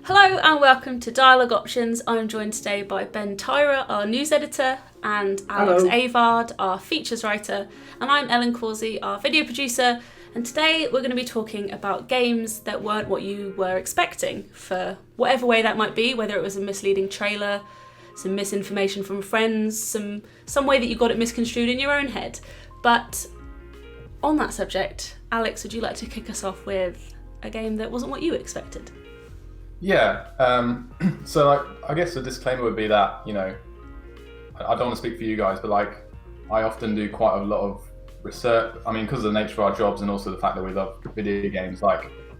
Hello and welcome to Dialogue Options. I'm joined today by Ben Tyra, our news editor, and Alex Hello. Avard, our features writer, and I'm Ellen Causey, our video producer. And today we're going to be talking about games that weren't what you were expecting, for whatever way that might be, whether it was a misleading trailer, some misinformation from friends, some way that you got it misconstrued in your own head. But on that subject, Alex, would you like to kick us off with a game that wasn't what you expected? Yeah, so I guess the disclaimer would be that, I don't want to speak for you guys, but I often do quite a lot of research. I mean, because of the nature of our jobs and also the fact that we love video games,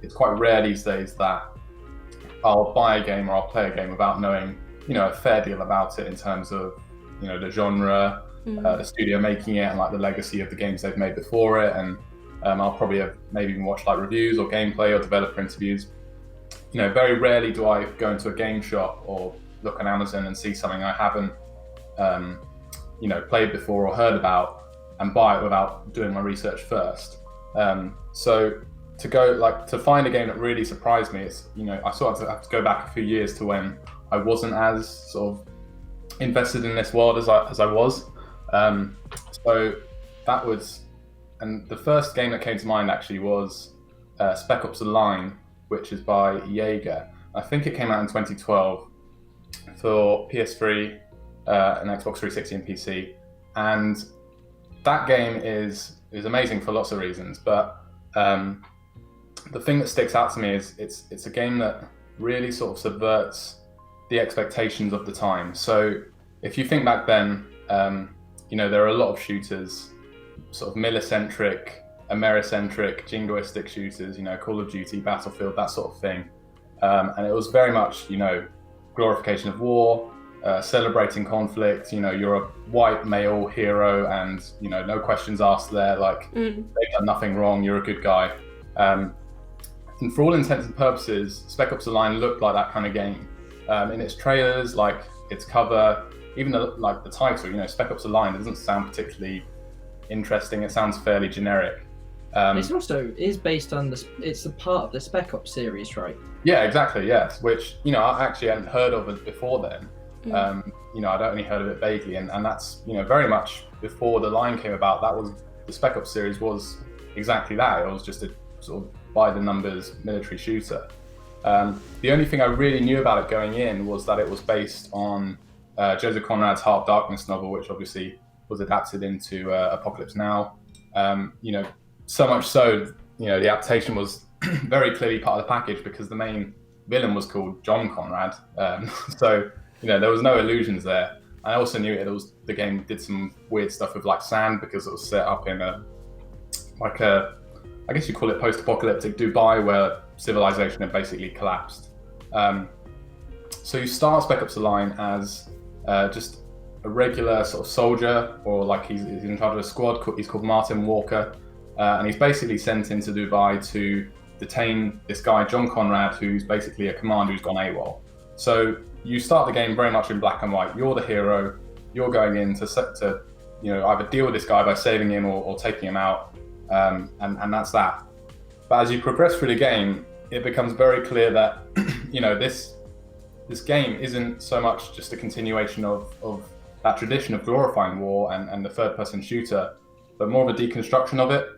it's quite rare these days that I'll buy a game or I'll play a game without knowing, a fair deal about it in terms of, the genre, the studio making it, and the legacy of the games they've made before it. And I'll probably have maybe even watched reviews or gameplay or developer interviews. Very rarely do I go into a game shop or look on Amazon and see something I haven't, played before or heard about and buy it without doing my research first. So to find a game that really surprised me, it's, I sort of have to go back a few years to when I wasn't as sort of invested in this world as I was. So that was, and the first game that came to mind actually was Spec Ops The Line, which is by Jaeger. I think it came out in 2012 for PS3, and Xbox 360 and PC. And that game is amazing for lots of reasons, but the thing that sticks out to me is it's a game that really sort of subverts the expectations of the time. So if you think back then, there are a lot of shooters, sort of millicentric, Americentric, jingoistic shooters, Call of Duty, Battlefield, that sort of thing. And it was very much, glorification of war, celebrating conflict, you're a white male hero and, no questions asked there, they've done nothing wrong, you're a good guy. And for all intents and purposes, Spec Ops The Line looked like that kind of game. In its trailers, its cover, even the title, Spec Ops The Line, it doesn't sound particularly interesting, it sounds fairly generic. It's also based on it's a part of the Spec Ops series, right? Yeah, exactly. Yes, which I actually hadn't heard of it before then. I'd only heard of it vaguely, and that's very much before The Line came about. That was the Spec Ops series was exactly that. It was just a sort of by the numbers military shooter. The only thing I really knew about it going in was that it was based on Joseph Conrad's Heart of Darkness novel, which obviously was adapted into Apocalypse Now. So much so, the adaptation was very clearly part of the package because the main villain was called John Conrad. So, there was no illusions there. I also knew the game did some weird stuff with sand because it was set up in I guess you call it post-apocalyptic Dubai, where civilization had basically collapsed. So you start Spec Ops The Line as just a regular sort of soldier, or he's in charge of a squad. He's called Martin Walker. And he's basically sent into Dubai to detain this guy, John Conrad, who's basically a commander who's gone AWOL. So you start the game very much in black and white. You're the hero. You're going in to either deal with this guy by saving him or taking him out, and that's that. But as you progress through the game, it becomes very clear that this game isn't so much just a continuation of that tradition of glorifying war and the third-person shooter, but more of a deconstruction of it.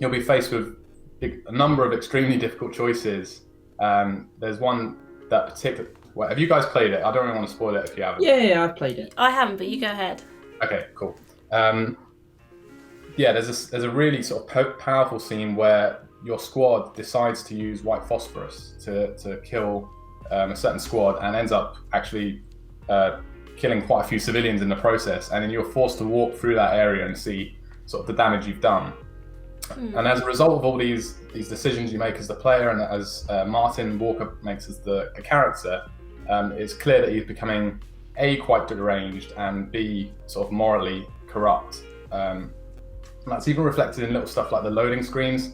You'll be faced with a number of extremely difficult choices. There's one that particular. Well, have you guys played it? I don't really want to spoil it if you haven't. Yeah, I've played it. I haven't, but you go ahead. Okay, cool. There's a really sort of powerful scene where your squad decides to use white phosphorus to kill a certain squad and ends up actually killing quite a few civilians in the process, and then you're forced to walk through that area and see sort of the damage you've done. And as a result of all these decisions you make as the player, and as Martin Walker makes as the character, it's clear that he's becoming A, quite deranged, and B, sort of morally corrupt. And that's even reflected in little stuff like the loading screens.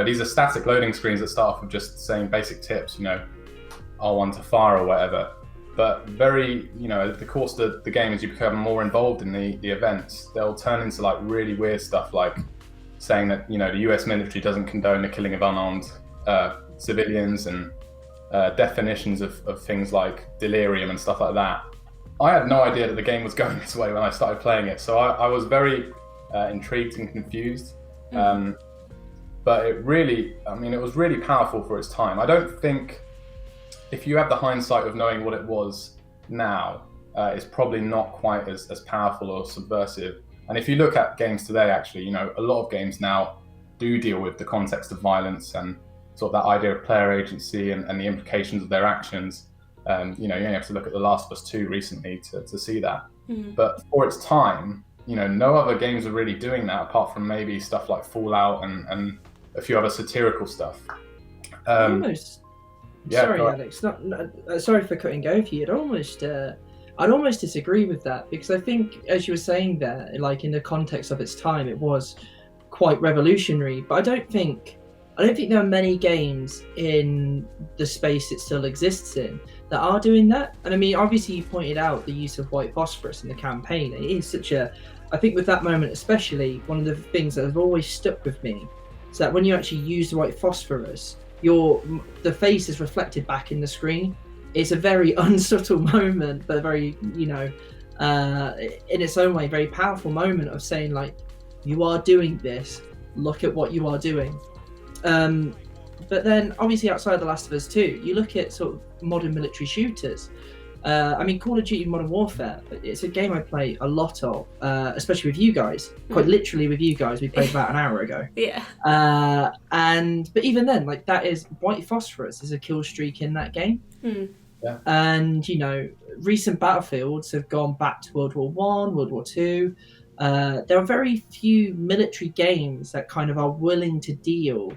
These are static loading screens that start off with just saying basic tips, R1 to fire or whatever. But very, over the course of the game, as you become more involved in the events, they'll turn into really weird stuff, like saying that the US military doesn't condone the killing of unarmed civilians, and definitions of things like delirium and stuff like that. I had no idea that the game was going this way when I started playing it, so I was very intrigued and confused. But it was really powerful for its time. I don't think, if you have the hindsight of knowing what it was now, it's probably not quite as powerful or subversive. And if you look at games today, actually, a lot of games now do deal with the context of violence and sort of that idea of player agency and the implications of their actions. You only have to look at The Last of Us 2 recently to see that. But for its time, no other games are really doing that apart from maybe stuff like Fallout and a few other satirical stuff. Almost. Yeah, sorry, Alex. Sorry for cutting over you. I'd almost disagree with that, because I think, as you were saying there, like in the context of its time, it was quite revolutionary. But I don't think there are many games in the space it still exists in that are doing that. And I mean, obviously you pointed out the use of white phosphorus in the campaign. It is I think with that moment especially, one of the things that have always stuck with me is that when you actually use the white phosphorus, the face is reflected back in the screen. It's a very unsubtle moment, but a very, in its own way, very powerful moment of saying, like, you are doing this, look at what you are doing. But then, obviously, outside The Last of Us 2, you look at sort of modern military shooters. Call of Duty Modern Warfare, it's a game I play a lot of, especially with you guys. Quite literally with you guys, we played about an hour ago. Yeah. But even then, like, that is white phosphorus is a kill streak in that game. Yeah. And, recent battlefields have gone back to World War I, World War II. There are very few military games that kind of are willing to deal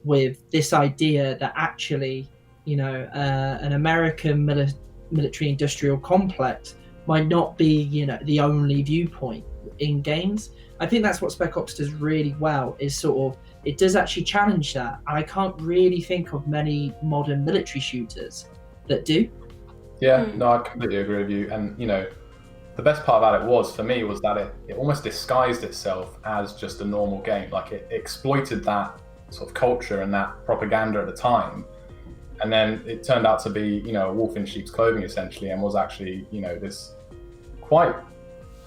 with this idea that actually, an American military industrial complex might not be, the only viewpoint in games. I think that's what Spec Ops does really well, is sort of, it does actually challenge that. I can't really think of many modern military shooters that do. Yeah, no, I completely agree with you. And, the best part about it for me, was that it almost disguised itself as just a normal game. Like, it exploited that sort of culture and that propaganda at the time. And then it turned out to be, a wolf in sheep's clothing, essentially, and was actually, this quite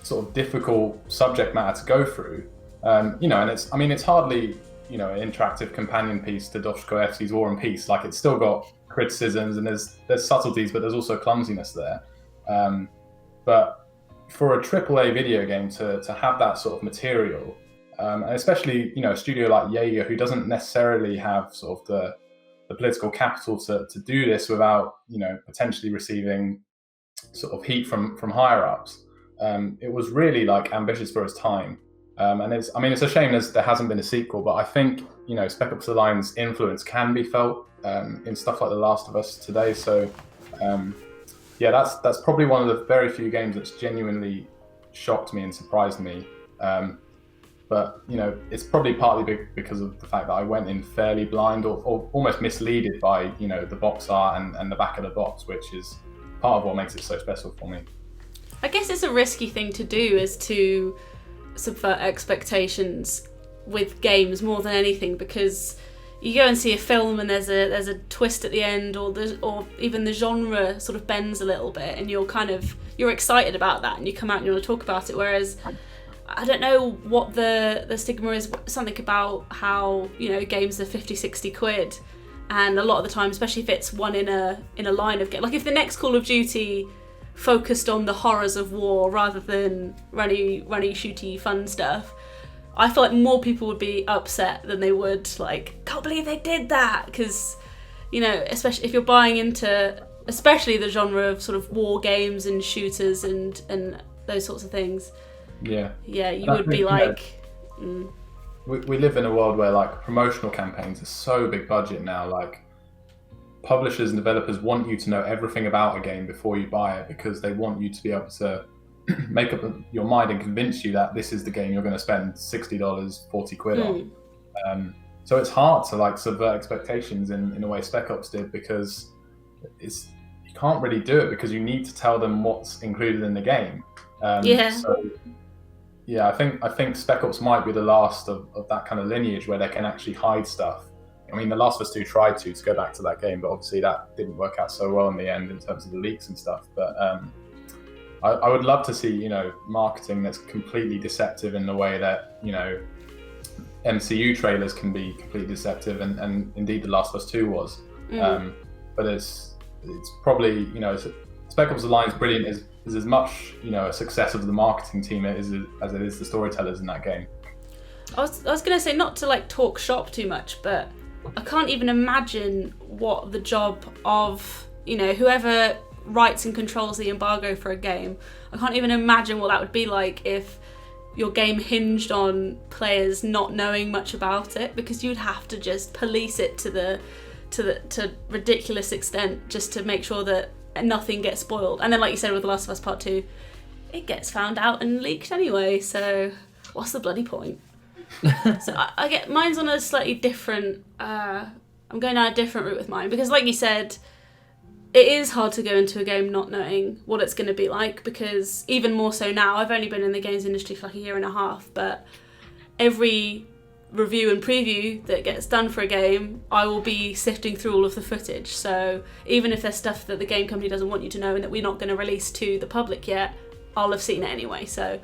sort of difficult subject matter to go through. And it's hardly, an interactive companion piece to Dostoevsky's War and Peace. Like, it's still got criticisms and there's subtleties, but there's also clumsiness there. But for a AAA video game to have that sort of material, and especially, a studio like Jaeger, who doesn't necessarily have sort of the political capital to do this without, potentially receiving sort of heat from higher ups. It was really like ambitious for its time. And it's a shame there hasn't been a sequel, but I think, Spec Ops The Line's influence can be felt in stuff like The Last of Us today. So, that's probably one of the very few games that's genuinely shocked me and surprised me. But, it's probably partly because of the fact that I went in fairly blind or almost misleaded by, the box art and the back of the box, which is part of what makes it so special for me. I guess it's a risky thing to do, is to subvert expectations with games more than anything, because you go and see a film and there's a twist at the end, or even the genre sort of bends a little bit, and you're excited about that, and you come out and you want to talk about it. Whereas I don't know what the stigma is, something about how, games are 50-60 quid, and a lot of the time, especially if it's one in a line of game, like if the next Call of Duty focused on the horrors of war rather than runny shooty fun stuff, I feel like more people would be upset than they would like, can't believe they did that, because especially if you're buying into especially the genre of sort of war games and shooters and those sorts of things. You would be like, we live in a world where like promotional campaigns are so big budget now. Like, publishers and developers want you to know everything about a game before you buy it, because they want you to be able to make up your mind and convince you that this is the game you're going to spend $60, 40 quid on. So it's hard to like subvert expectations in a way Spec Ops did, because you can't really do it, because you need to tell them what's included in the game. I think Spec Ops might be the last of that kind of lineage where they can actually hide stuff I mean, The Last of Us 2 tried to go back to that game, but obviously that didn't work out so well in the end in terms of the leaks and stuff. But I would love to see, marketing that's completely deceptive in the way that, MCU trailers can be completely deceptive, and indeed The Last of Us 2 was. But it's probably, Spec Ops The Line is brilliant, is as much, a success of the marketing team as it is the storytellers in that game. I was going to say, not to like talk shop too much, but I can't even imagine what the job of, whoever writes and controls the embargo for a game, I can't even imagine what that would be like if your game hinged on players not knowing much about it, because you'd have to just police it to ridiculous extent just to make sure that nothing gets spoiled. And then, like you said with The Last of Us Part 2, it gets found out and leaked anyway, so what's the bloody point? So I get mine's on a slightly different I'm going down a different route with mine, because like you said, it is hard to go into a game not knowing what it's going to be like, because even more so now, I've only been in the games industry for like a year and a half, but every review and preview that gets done for a game, I will be sifting through all of the footage. So even if there's stuff that the game company doesn't want you to know and that we're not going to release to the public yet, I'll have seen it anyway. So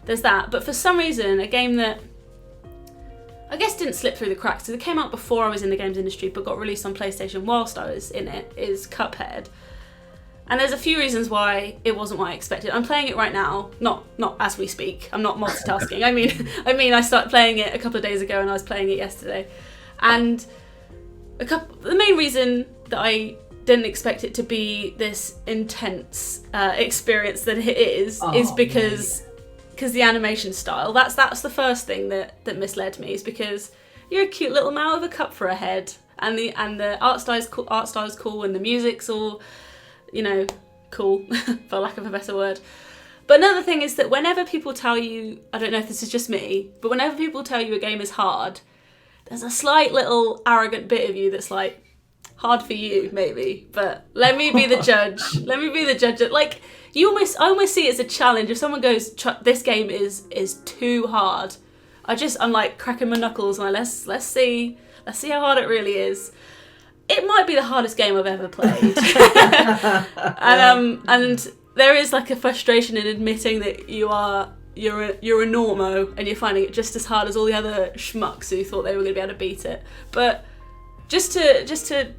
there's that. But for some reason, a game that I guess didn't slip through the cracks, because it came out before I was in the games industry but got released on PlayStation whilst I was in it, is Cuphead. And there's a few reasons why it wasn't what I expected. I'm playing it right now, not as we speak. I'm not multitasking. I mean, I started playing it a couple of days ago and I was playing it yesterday. And the main reason that I didn't expect it to be this intense experience that it is because the animation style. That's the first thing that misled me, is because you're a cute little man with a cup for a head, and the art style's cool, and the music's all, cool, for lack of a better word. But another thing is that whenever people tell you, I don't know if this is just me, but whenever people tell you a game is hard, there's a slight little arrogant bit of you that's like, hard for you, maybe, but let me be the judge. Let me be the judge. Like, I almost see it as a challenge. If someone goes, this game is too hard, I'm like cracking my knuckles and let's see how hard it really is. It might be the hardest game I've ever played. And there is like a frustration in admitting that you're a normo and you're finding it just as hard as all the other schmucks who thought they were going to be able to beat it. But just to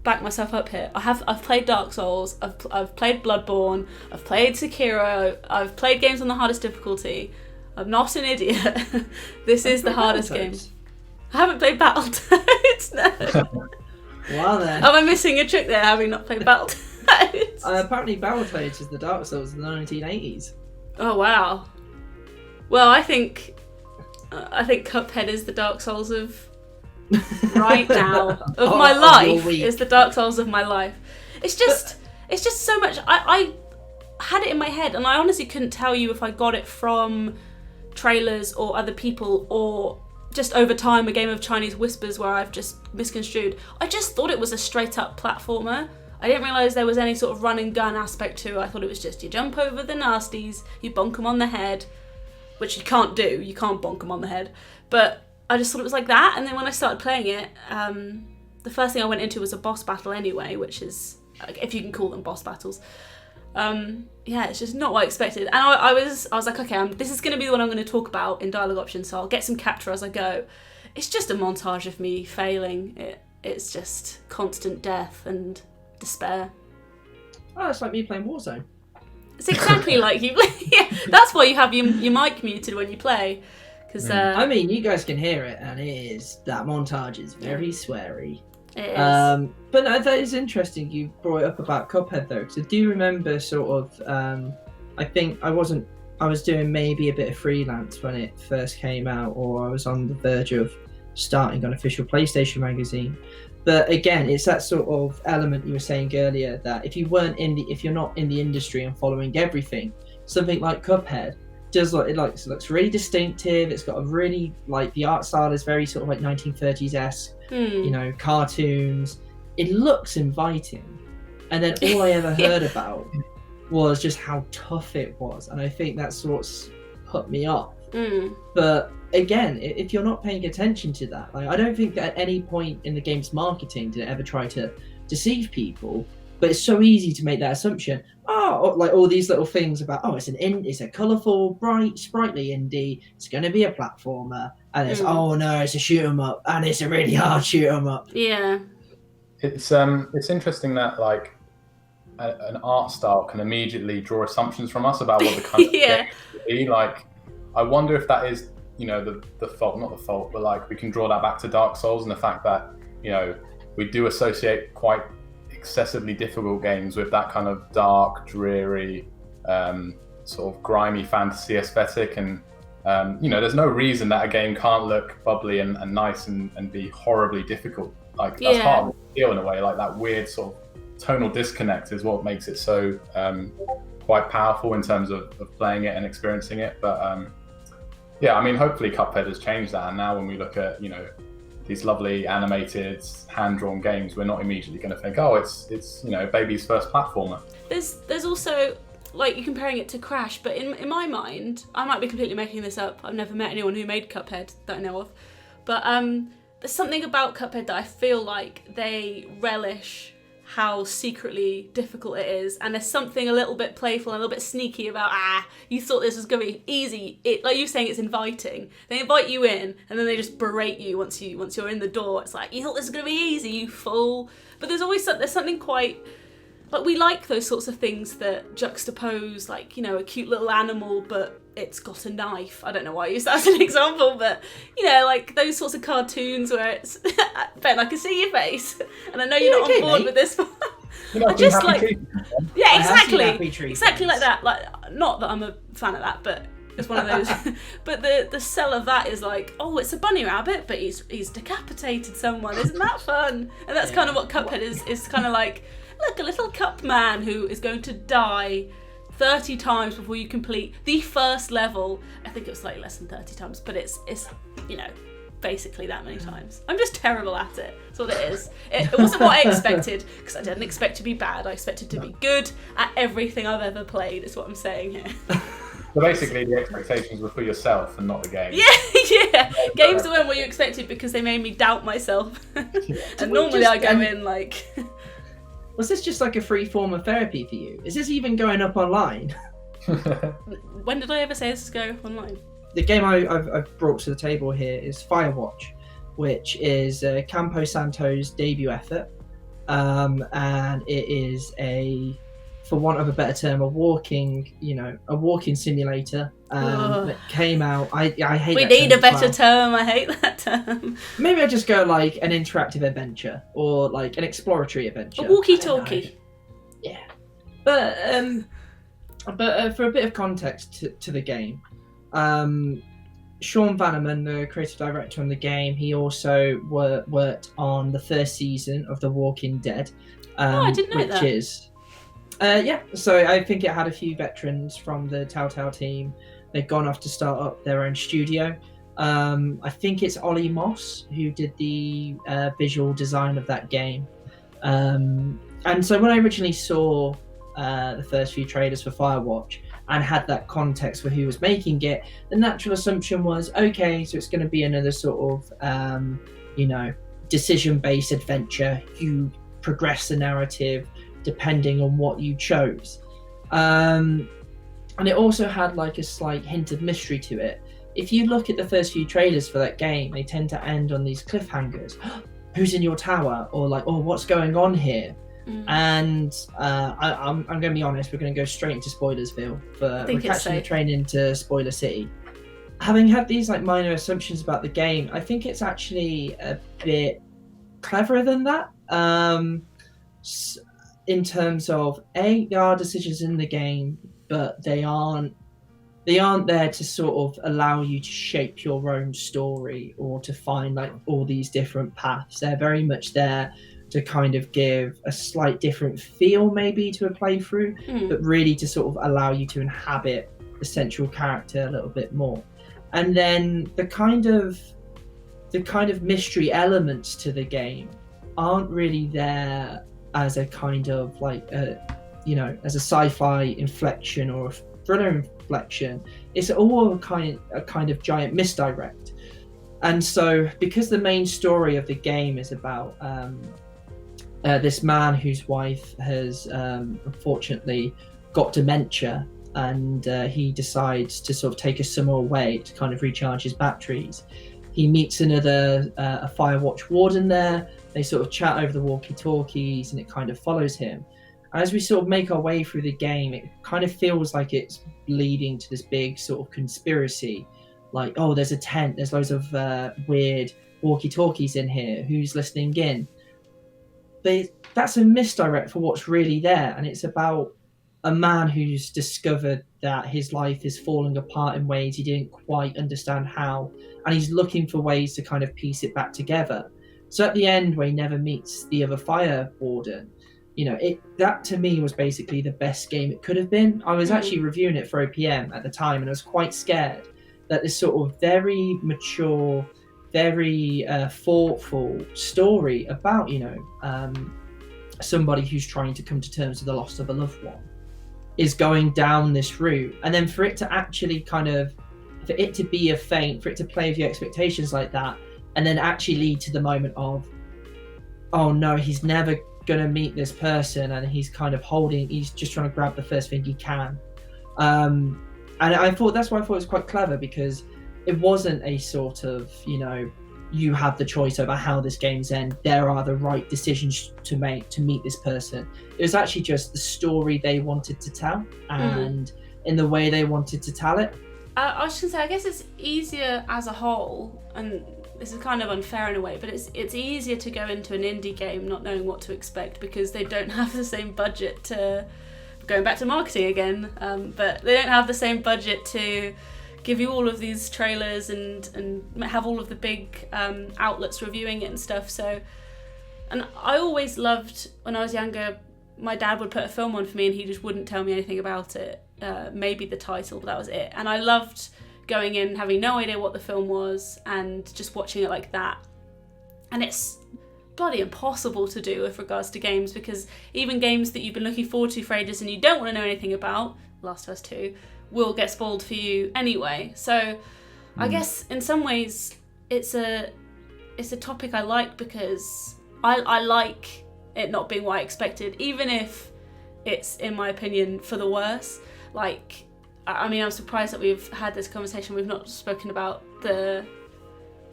back myself up here, I've played Dark Souls, I've played Bloodborne, I've played Sekiro, I've played games on the hardest difficulty. I'm not an idiot. This is the hardest game. I haven't played Battletoads, no. Wow then. Am I missing a trick there, having not played Battletoads? Apparently Battletoads is the Dark Souls of the 1980s. Oh wow. Well, I think Cuphead is the Dark Souls of right now of my life. Is the Dark Souls of my life. It's just so much. I had it in my head, and I honestly couldn't tell you if I got it from trailers or other people, or just over time a game of Chinese whispers where I've just misconstrued. I just thought it was a straight up platformer. I didn't realise there was any sort of run and gun aspect to it. I thought it was just you jump over the nasties, you bonk them on the head, which you can't do. You can't bonk them on the head. But I just thought it was like that. And then when I started playing it, the first thing I went into was a boss battle anyway, which is, if you can call them boss battles. It's just not what I expected. And I was like, okay, this is going to be the one I'm going to talk about in dialogue options, so I'll get some capture as I go. It's just a montage of me failing. It's just constant death and despair. Oh, it's like me playing Warzone. It's exactly like you play. Yeah, that's why you have your mic muted when you play. Because I mean, you guys can hear it, and that montage is very sweary. It is. But no, that is interesting you brought it up about Cuphead though, because I do remember sort of, I think I was doing maybe a bit of freelance when it first came out, or I was on the verge of starting an official PlayStation magazine. But again, it's that sort of element you were saying earlier, that if you're not in the industry and following everything, something like Cuphead looks really distinctive. It's got a really, like, the art style is very sort of like 1930s-esque, cartoons. It looks inviting. And then all I ever heard about was just how tough it was. And I think that sort of put me off. But again, if you're not paying attention to that, like, I don't think that at any point in the game's marketing did it ever try to deceive people. But it's so easy to make that assumption. Oh, like all these little things about, oh, it's a colourful, bright, sprightly indie. It's going to be a platformer, and it's oh no, it's a shoot 'em up, and it's a really hard shoot 'em up. Yeah. It's interesting that like an art style can immediately draw assumptions from us about what the kind of game should be. Like, I wonder if that is, you know, the fault, not the fault, but like we can draw that back to Dark Souls and the fact that, you know, we do associate quite excessively difficult games with that kind of dark, dreary, sort of grimy fantasy aesthetic, and you know, there's no reason that a game can't look bubbly and nice and be horribly difficult. Like, that's part of the appeal in a way. Like, that weird sort of tonal disconnect is what makes it so quite powerful in terms of playing it and experiencing it. But yeah, I mean, hopefully Cuphead has changed that, and now when we look at, you know, these lovely animated hand-drawn games, we're not immediately going to think, oh, it's you know, baby's first platformer. There's also, like, you're comparing it to Crash, but in my mind, I might be completely making this up, I've never met anyone who made Cuphead that I know of, but there's something about Cuphead that I feel like they relish how secretly difficult it is, and there's something a little bit playful and a little bit sneaky about, you thought this was going to be easy. It, like you saying, it's inviting. They invite you in, and then they just berate you once you're in the door. It's like, you thought this was going to be easy, you fool. But there's something quite, like, we like those sorts of things that juxtapose, like, you know, a cute little animal, but it's got a knife. I don't know why I use that as an example, but, you know, like those sorts of cartoons where it's Ben, I can see your face, and I know you're not on board with this one. I just like, yeah, exactly like that. Like, not that I'm a fan of that, but it's one of those. But the sell of that is like, oh, it's a bunny rabbit, but he's decapitated someone. Isn't that fun? And that's kind of what Cuphead is kind of like. Look, a little cup man who is going to die 30 times before you complete the first level. I think it was slightly less than 30 times, but it's you know, basically that many times. I'm just terrible at it. That's what it is. It wasn't what I expected, because I didn't expect to be bad. I expected to be good at everything I've ever played, is what I'm saying here. So basically, the expectations were for yourself and not the game. Yeah. Games weren't what you expected because they made me doubt myself. And normally I go in like... Was this just like a free form of therapy for you? Is this even going up online? When did I ever say this is going up online? The game I've brought to the table here is Firewatch, which is Campo Santo's debut effort. And it is for want of a better term, a walking simulator that came out. I hate. We need a better term. I hate that term. Maybe I just go like an interactive adventure or like an exploratory adventure. A walkie-talkie. Yeah, but for a bit of context to the game, Sean Vanneman, the creative director on the game, he also worked on the first season of The Walking Dead. I didn't know that. Which is. So I think it had a few veterans from the Telltale team. They've gone off to start up their own studio. I think it's Ollie Moss who did the visual design of that game. And so when I originally saw the first few trailers for Firewatch and had that context for who was making it, the natural assumption was, okay, so it's going to be another sort of, decision-based adventure. You progress the narrative depending on what you chose. And it also had like a slight hint of mystery to it. If you look at the first few trailers for that game, they tend to end on these cliffhangers. Who's in your tower? Or like, oh, what's going on here? And I'm going to be honest, we're going to go straight into Spoilersville. We're catching the train into Spoiler City. Having had these like minor assumptions about the game, I think it's actually a bit cleverer than that. In terms of there are decisions in the game, but they aren't there to sort of allow you to shape your own story or to find like all these different paths. They're very much there to kind of give a slight different feel maybe to a playthrough, but really to sort of allow you to inhabit the central character a little bit more. And then the kind of mystery elements to the game aren't really there as a kind of like as a sci-fi inflection or a thriller inflection. It's all a kind of giant misdirect. And so, because the main story of the game is about this man whose wife has unfortunately got dementia, and he decides to sort of take a summer away to kind of recharge his batteries. He meets another a Firewatch warden there. They sort of chat over the walkie-talkies, and it kind of follows him. And as we sort of make our way through the game, it kind of feels like it's leading to this big sort of conspiracy. Like, oh, there's a tent, there's loads of weird walkie-talkies in here, who's listening in? That's a misdirect for what's really there, and it's about a man who's discovered that his life is falling apart in ways he didn't quite understand how, and he's looking for ways to kind of piece it back together. So at the end, where he never meets the other fire warden, that to me was basically the best game it could have been. I was actually reviewing it for OPM at the time, and I was quite scared that this sort of very mature, very thoughtful story about somebody who's trying to come to terms with the loss of a loved one is going down this route, and then for it to actually for it to be a feint, for it to play with your expectations like that, and then actually lead to the moment of, oh no, he's never gonna meet this person, and he's just trying to grab the first thing he can. And that's why I thought it was quite clever, because it wasn't a sort of, you have the choice over how this game's end. There are the right decisions to make to meet this person. It was actually just the story they wanted to tell, and in the way they wanted to tell it. I was just gonna say, I guess it's easier as a whole, and this is kind of unfair in a way, but it's easier to go into an indie game not knowing what to expect, because they don't have the same budget to, going back to marketing again, but they don't have the same budget to give you all of these trailers and have all of the big outlets reviewing it and stuff. So, and I always loved, when I was younger, my dad would put a film on for me and he just wouldn't tell me anything about it. Maybe the title, but that was it. And I loved going in having no idea what the film was and just watching it like that. And it's bloody impossible to do with regards to games, because even games that you've been looking forward to for ages and you don't want to know anything about, Last of Us 2, will get spoiled for you anyway. So I guess in some ways it's a topic I like, because I like it not being what I expected, even if it's, in my opinion, for the worse. Like, I mean, I'm surprised that we've had this conversation. We've not spoken about the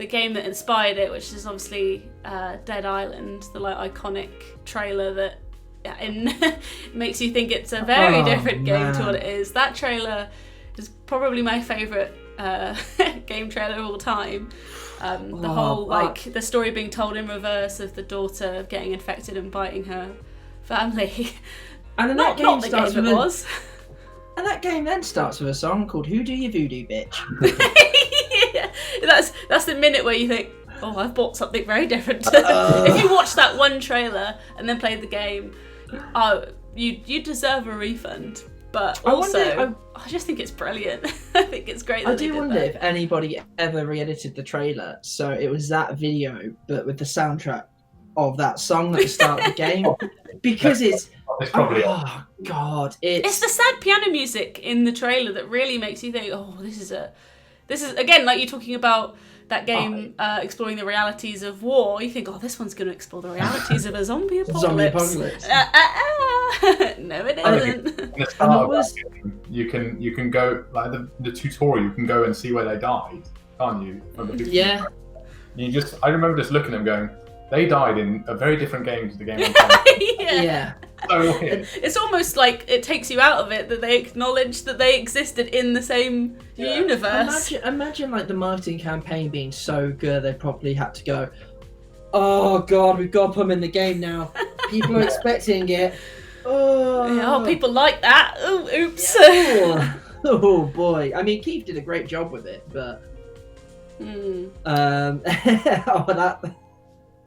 game that inspired it, which is obviously Dead Island, the iconic trailer that makes you think it's a very different game to what it is. That trailer is probably my favourite game trailer of all time. The story being told in reverse of the daughter getting infected and biting her family. And then that game then starts with a song called "Who Do You Voodoo, Bitch?" Yeah, that's the minute where you think, oh, I've bought something very different. If you watch that one trailer and then played the game, you deserve a refund. But also, I just think it's brilliant. I think it's great that I do wonder if anybody ever re-edited the trailer so it was that video, but with the soundtrack of that song at the start of the game. Because it's probably God, it's the sad piano music in the trailer that really makes you think, oh, this is again, like you're talking about that game exploring the realities of war. You think, oh, this one's going to explore the realities of a zombie apocalypse. No, it isn't. You can go, like the tutorial, you can go and see where they died, can't you? Yeah. I remember just looking at them going, they died in a very different game to the game I'm playing. Yeah. So weird. It's almost like it takes you out of it that they acknowledge that they existed in the same universe. Imagine like the marketing campaign being so good they probably had to go, oh God, we've got to put them in the game now. People are expecting it. Oh, people like that. Oh, oops. Yeah. Oh boy. I mean, Keith did a great job with it, but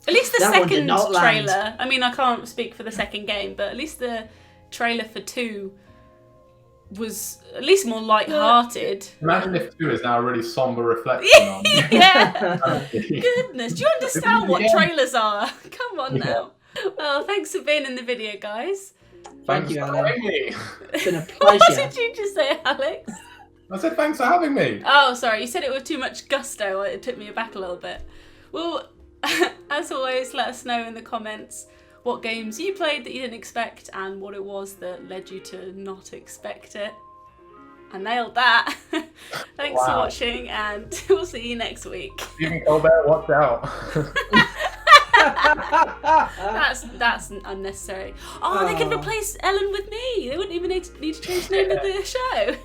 at least the second trailer. I mean, I can't speak for the second game, but at least the trailer for 2 was at least more light-hearted. Imagine if 2 is now a really somber reflection on. Yeah. Goodness, do you understand what trailers are? Come on now. Well, thanks for being in the video, guys. Thank you, Alex. It's been a pleasure. What did you just say, Alex? I said thanks for having me. Oh, sorry, you said it with too much gusto. It took me aback a little bit. Well, as always, let us know in the comments what games you played that you didn't expect and what it was that led you to not expect it. I nailed that. Thanks for watching, and we'll see you next week. Stephen Colbert, watch out. That's unnecessary. Oh, they could replace Ellen with me. They wouldn't even need to change the name of the show.